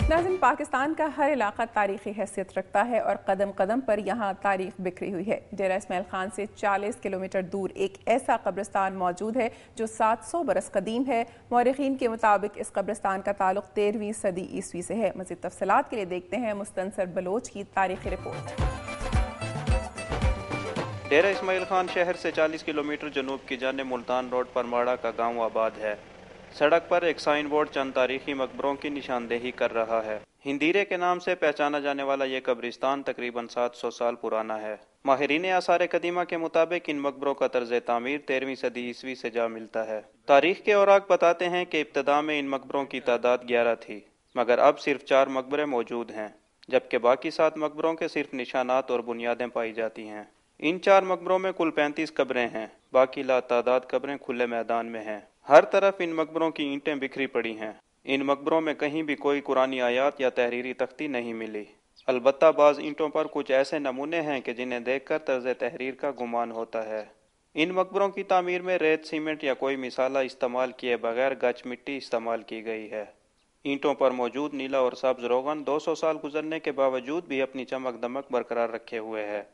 नाज़रीन, पाकिस्तान का हर इलाका तारीखी हैसियत रखता है और कदम कदम पर यहाँ तारीख बिखरी हुई है। डेरा इस्माइल खान से 40 किलोमीटर दूर एक ऐसा कब्रिस्तान मौजूद है जो 700 बरस कदीम है। मौरिखीन के मुताबिक इस कब्रिस्तान का ताल्लुक 13वीं सदी ईस्वी से है। मज़ीद तफसीलात के लिए देखते हैं मुस्तनसर बलोच की तारीखी रिपोर्ट। डेरा इस्माइल खान शहर से 40 किलोमीटर जनूब की जानिब मुल्तान रोड पर माड़ा का गांव आबाद है। सड़क पर एक साइन बोर्ड चंद तारीखी मकबरों की निशानदेही कर रहा है। हिंदीरे के नाम से पहचाना जाने वाला ये कब्रिस्तान तकरीबन 700 साल पुराना है। माहिरीन आसार कदीमा के मुताबिक इन मकबरों का तर्ज तामीर 13वीं सदी ईस्वी से जा मिलता है। तारीख के औराक बताते हैं कि इब्तदा में इन मकबरों की तादाद 11 थी, मगर अब सिर्फ 4 मकबरे मौजूद हैं, जबकि बाकी 7 मकबरों के सिर्फ निशानात और बुनियादें पाई जाती हैं। इन 4 मकबरों में कुल 35 कब्रें हैं, बाकी लातादाद कब्रें खुले मैदान में हैं। हर तरफ इन मकबरों की ईंटें बिखरी पड़ी हैं। इन मकबरों में कहीं भी कोई कुरानी आयात या तहरीरी तख्ती नहीं मिली। अलबत्ता बाज़ ईंटों पर कुछ ऐसे नमूने हैं कि जिन्हें देखकर तर्ज तहरीर का गुमान होता है। इन मकबरों की तामीर में रेत, सीमेंट या कोई मिसाला इस्तेमाल किए बगैर गच मिट्टी इस्तेमाल की गई है। ईंटों पर मौजूद नीला और सब्ज रोगन 200 साल गुजरने के बावजूद भी अपनी चमक दमक बरकरार रखे हुए है।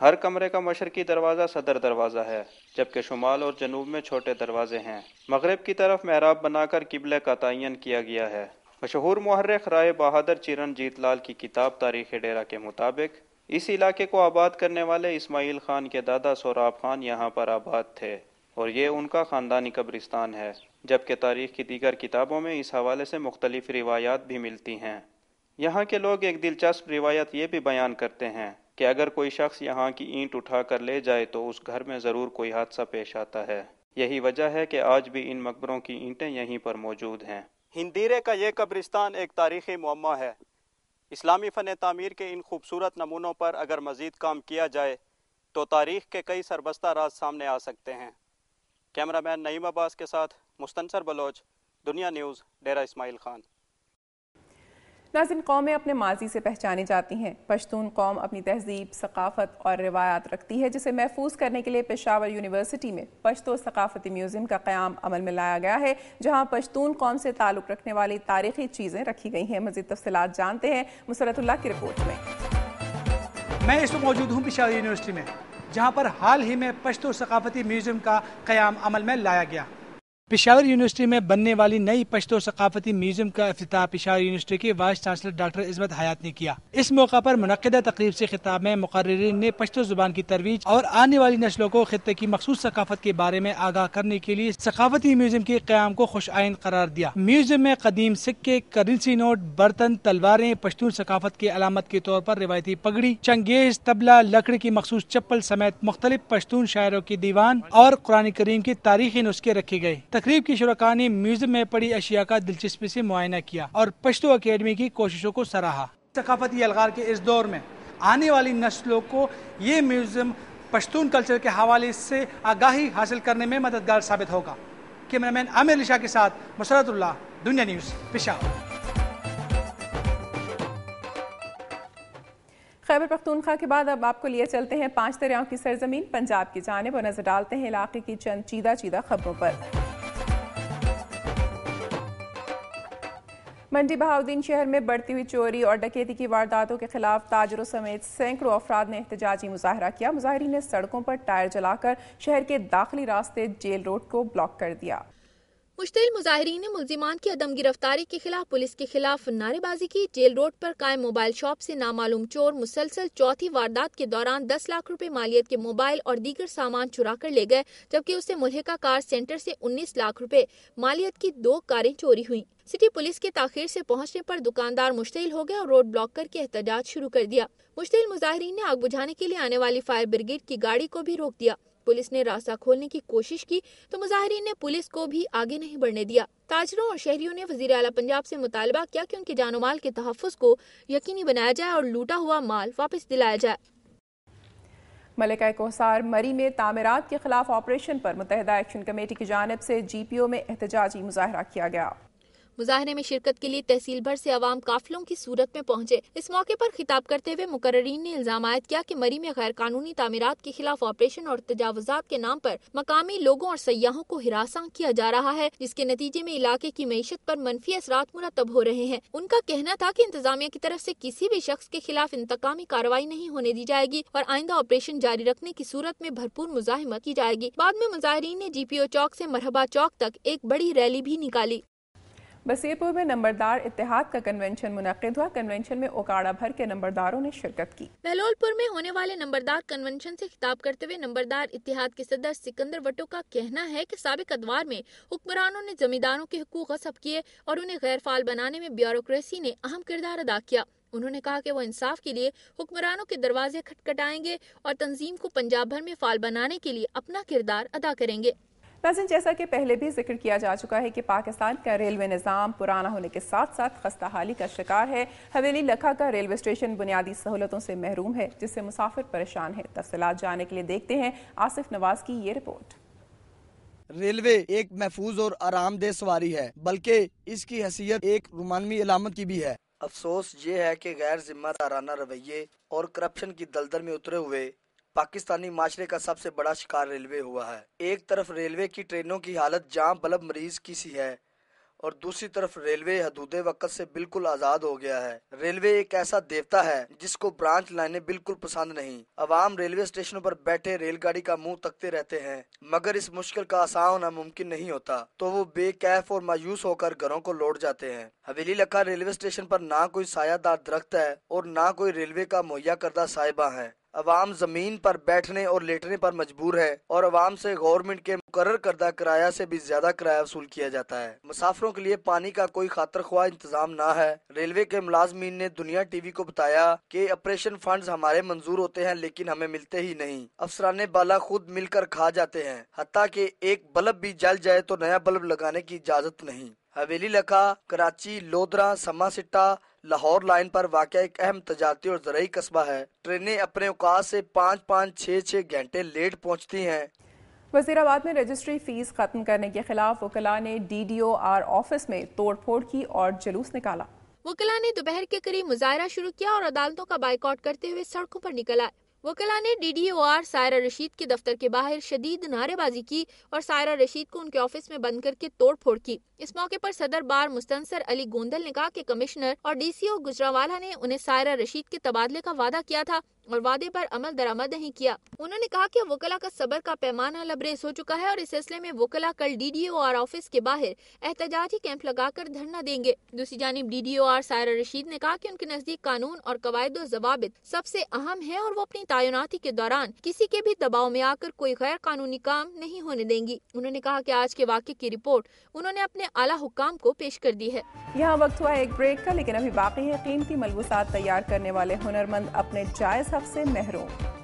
हर कमरे का मशरकी दरवाज़ा सदर दरवाज़ा है, जबकि शुमाल और जनूब में छोटे दरवाजे हैं। मगरिब की तरफ महराब बनाकर किबले का तयन किया गया है। मशहूर मुहर्रिख राय बहादुर चिरंजीत लाल की किताब तारीख़ डेरा के मुताबिक इस इलाके को आबाद करने वाले इस्माइल खान के दादा सोराब खान यहाँ पर आबाद थे और ये उनका ख़ानदानी कब्रिस्तान है। जबकि तारीख़ की दीगर किताबों में इस हवाले से मुख्तलिफ रिवायात भी मिलती हैं। यहाँ के लोग एक दिलचस्प रिवायत ये भी बयान करते हैं कि अगर कोई शख्स यहाँ की ईंट उठा कर ले जाए तो उस घर में ज़रूर कोई हादसा पेश आता है। यही वजह है कि आज भी इन मकबरों की ईंटें यहीं पर मौजूद हैं। हिंदीरे का ये कब्रिस्तान एक तारीख़ी मुअम्मा है। इस्लामी फ़न तामीर के इन खूबसूरत नमूनों पर अगर मज़ीद काम किया जाए तो तारीख़ के कई सरबस्ता राज सामने आ सकते हैं। कैमरामैन नईम अब्बास के साथ मुस्तनसर बलोच, दुनिया न्यूज़, डेरा इस्माइल खान। नाज़रीन, कौमें अपने माजी से पहचानी जाती हैं। पश्तून कौम अपनी तहजीब, सकाफ़त और रिवायात रखती है, जिसे महफूज करने के लिए पेशावर यूनिवर्सिटी में पश्तो सकाफ़ती म्यूज़ियम का क़याम अमल में लाया गया है, जहाँ पश्तून कौम से ताल्लुक़ रखने वाली तारीख़ी चीज़ें रखी गई हैं। मज़ीद तफ़सीलात जानते हैं मुसरतुल्लाह की रिपोर्ट में। मैं इस वक्त मौजूद हूँ पेशावर यूनिवर्सिटी में, जहाँ पर हाल ही में पश्तो सकाफ़ती म्यूज़ियम का क़याम अमल में लाया गया। पेशावर यूनिवर्सिटी में बनने वाली नई पश्तो सकाफती म्यूजियम का इफ्तिताह पेशावर यूनिवर्सिटी के वाइस चांसलर डॉक्टर इस्मत हयात ने किया। इस मौका पर मुनक्किदा तकरीब से खिताब में मुकर्रिरीन ने पश्तो जुबान की तरवीज और आने वाली नस्लों को खित्ते की मखसूस सकाफत के बारे में आगाह करने के लिए सकाफती म्यूजियम के क़याम को खुश आइन करार दिया। म्यूजियम में कदीम सिक्के, करेंसी नोट, बर्तन, तलवारें, पश्तून सकाफत की अलामत के तौर पर रिवायती पगड़ी, चंगेज, तबला, लकड़ी की मखसूस चप्पल समेत मुख्तलिफ पश्तून शायरों के दीवान और कुरान करीम के तारीखी नुस्खे रखे गए। तकरीब की शुरका ने म्यूजियम में पड़ी अशिया का दिलचस्पी से मुआयना किया और पश्तो अकेडमी की कोशिशों को सराहा। सकाफती अलगार के इस दौर में आने वाली नस्लों को ये म्यूजियम पश्तून कल्चर के हवाले से आगाही हासिल करने में मददगार साबित होगा। कैमरामैन आमिर अली शाह के साथ मुसरतुल्लाह, दुनिया न्यूज़, पेशावर। खैबर पख्तूनख्वा के बाद अब आपको लिए चलते हैं 5 दरियाओं की सरजमीन पंजाब की जानिब और नजर डालते हैं इलाके की चंद चीदा खबरों पर। मंडी बहाउद्दीन शहर में बढ़ती हुई चोरी और डकैती की वारदातों के खिलाफ ताजरों समेत सैकड़ों अफराद ने एहतजाजी मुजाहरा किया। मुजाहिरीन ने सड़कों पर टायर जलाकर शहर के दाखिली रास्ते जेल रोड को ब्लॉक कर दिया। मुश्तिल मुजाहिरीन ने मुल्जिमान की अदम गिरफ्तारी के खिलाफ पुलिस के खिलाफ नारेबाजी की। जेल रोड पर कायम मोबाइल शॉप से नामालूम चोर मुसलसल चौथी वारदात के दौरान 10 लाख रुपए मालियत के मोबाइल और दीगर सामान चुरा कर ले गए, जबकि उससे मुल्हिका कार सेंटर से 19 लाख रुपए मालियत की 2 कारें चोरी हुई। सिटी पुलिस के ताखीर से पहुंचने पर दुकानदार मुश्तिल हो गए और रोड ब्लॉक करके एहतजाज शुरू कर दिया। मुश्तिल मुजाहिरीन ने आग बुझाने के लिए आने वाली फायर ब्रिगेड की गाड़ी को भी रोक दिया। पुलिस ने रास्ता खोलने की कोशिश की तो मुजाहिरीन ने पुलिस को भी आगे नहीं बढ़ने दिया। ताजरों और शहरियों ने वजीर आला पंजाब से मुतालबा किया कि उनके जानो माल के तहफ़्फ़ुज़ को यकीनी बनाया जाए और लूटा हुआ माल वापस दिलाया जाए। मलिका कोहसार मरी में तामीरात के खिलाफ ऑपरेशन पर मुत्तहिदा एक्शन कमेटी की जानिब से GPO में एहतजाजी मुजाहरा किया गया। مظاہرے میں شرکت کے لیے تحصیل بھر سے عوام قافلوں کی صورت میں پہنچے۔ اس موقع پر خطاب کرتے ہوئے مقررین نے الزام عائد کیا کہ مری میں غیر قانونی تعمیرات کے خلاف آپریشن اور تجاوزات کے نام پر مقامی لوگوں اور سیاحوں کو ہراساں کیا جا رہا ہے، جس کے نتیجے میں علاقے کی معیشت پر منفی اثرات مرتب ہو رہے ہیں۔ ان کا کہنا تھا کہ انتظامیہ کی طرف سے کسی بھی شخص کے خلاف انتقامی کارروائی نہیں ہونے دی جائے گی اور آئندہ آپریشن جاری رکھنے کی صورت میں بھرپور مزاحمت کی جائے گی۔ بعد میں مظاہرین نے جی پی او چوک سے مرحبا چوک تک ایک بڑی ریلی بھی نکالی۔ بصیر پور میں نمبردار اتحاد کا کنونشن منعقد ہوا۔ کنونشن میں اوکاڑا بھر کے نمبرداروں نے شرکت کی۔ بہلول پور میں ہونے والے نمبردار کنونشن سے خطاب کرتے ہوئے نمبردار اتحاد کے صدر سکندر وٹو کا کہنا ہے کہ سابق ادوار میں حکمرانوں نے زمینداروں کے حقوق غصب کیے اور انہیں غیر فعال بنانے میں بیوروکریسی نے اہم کردار ادا کیا۔ انہوں نے کہا کہ وہ انصاف کے لیے حکمرانوں کے دروازے کھٹکھٹائیں گے اور تنظیم کو پنجاب بھر میں فعال بنانے کے لیے اپنا کردار ادا کریں گے۔ ناظرین، جیسا کہ پہلے بھی ذکر کیا جا چکا ہے کہ پاکستان کا ریلوے نظام پرانا ہونے کے ساتھ ساتھ خستہ حالی کا شکار ہے۔ حویلی لکھا کا ریلوے اسٹیشن بنیادی سہولتوں سے محروم ہے، جس سے مسافر پریشان ہیں۔ تفصیلات جاننے کے لیے دیکھتے ہیں آصف نواز کی یہ رپورٹ۔ ریلوے ایک محفوظ اور آرام دہ سواری ہے، بلکہ اس کی حیثیت ایک رومانوی علامت کی بھی ہے۔ افسوس یہ ہے کہ غیر ذمہ دارانہ رویے اور کرپشن کی دلدل میں اترے ہوئے پاکستانی معاشرے کا سب سے بڑا شکار ریلوے ہوا ہے۔ ایک طرف ریلوے کی ٹرینوں کی حالت جاں بلب مریض کی سی ہے اور دوسری طرف ریلوے حدود وقت سے بالکل آزاد ہو گیا ہے۔ ریلوے ایک ایسا دیوتا ہے جس کو برانچ لائنیں بالکل پسند نہیں۔ عوام ریلوے اسٹیشنوں پر بیٹھے ریل گاڑی کا منہ تکتے رہتے ہیں، مگر اس مشکل کا آسان ہونا ممکن نہیں ہوتا، تو وہ بے کیف اور مایوس ہو کر گھروں کو لوٹ جاتے ہیں۔ حویلی لکھا ریلوے اسٹیشن پر نہ کوئی سایہ دار درخت ہے اور نہ کوئی ریلوے کا مہیا کردہ صاحبہ ہے۔ عوام زمین پر بیٹھنے اور لیٹنے پر مجبور ہے اور عوام سے گورنمنٹ کے مقرر کردہ کرایہ سے بھی زیادہ کرایہ وصول کیا جاتا ہے۔ مسافروں کے لیے پانی کا کوئی خاطر خواہ انتظام نہ ہے۔ ریلوے کے ملازمین نے دنیا ٹی وی کو بتایا کہ آپریشن فنڈز ہمارے منظور ہوتے ہیں لیکن ہمیں ملتے ہی نہیں۔ افسران بالا خود مل کر کھا جاتے ہیں، حتیٰ کہ ایک بلب بھی جل جائے تو نیا بلب لگانے کی اجازت نہیں۔ حویلی لکھا، کراچی، لودھرا، سما سٹا، لاہور لائن پر واقع ایک اہم تجارتی اور زرعی قصبہ ہے۔ ٹرینیں اپنے اوقات سے 5-6 گھنٹے لیٹ پہنچتی ہیں۔ وزیر آباد میں رجسٹری فیس ختم کرنے کے خلاف وکلاء نے D D O our office میں توڑ پھوڑ کی اور جلوس نکالا۔ وکلاء نے دوپہر کے قریب مظاہرہ شروع کیا اور عدالتوں کا بائیکاٹ کرتے ہوئے سڑکوں پر نکل آئے۔ وکلاء نے D D O R Saira Rashid کے دفتر کے باہر شدید نعرے بازی کی اور سائرہ رشید کو ان کے آفس میں بند کر کے توڑ پھوڑ کی۔ اس موقع پر صدر بار مستنصر علی گوندل نے کہا کہ کمشنر اور ڈی سی او گجرانوالہ نے انہیں سائرہ رشید کے تبادلے کا وعدہ کیا تھا اور وعدے پر عمل درآمد نہیں کیا۔ انہوں نے کہا کہ وکلاء کا صبر کا پیمانہ لبریز ہو چکا ہے اور اس سلسلے میں وکلاء کل D D O our office کے باہر احتجاجی کیمپ لگا کر دھرنا دیں گے۔ دوسری جانب D D O R Saira Rashid نے کہا کہ ان کے نزدیک قانون اور قواعد و ضوابط سب سے اہم ہے اور وہ اپنی تعیناتی کے دوران کسی کے بھی دباؤ میں آ کر کوئی غیر قانونی کام نہیں ہونے دیں گی۔ انہوں نے کہا کہ آج کے واقعے کی رپورٹ انہوں نے اپنے اعلیٰ حکام کو پیش کر دی ہے۔ یہاں وقت ہوا ایک بریک کا، لیکن ابھی باقی ہے قیمتی ملبوسات تیار کرنے والے ہنرمند اپنے جائز حق سے محروم۔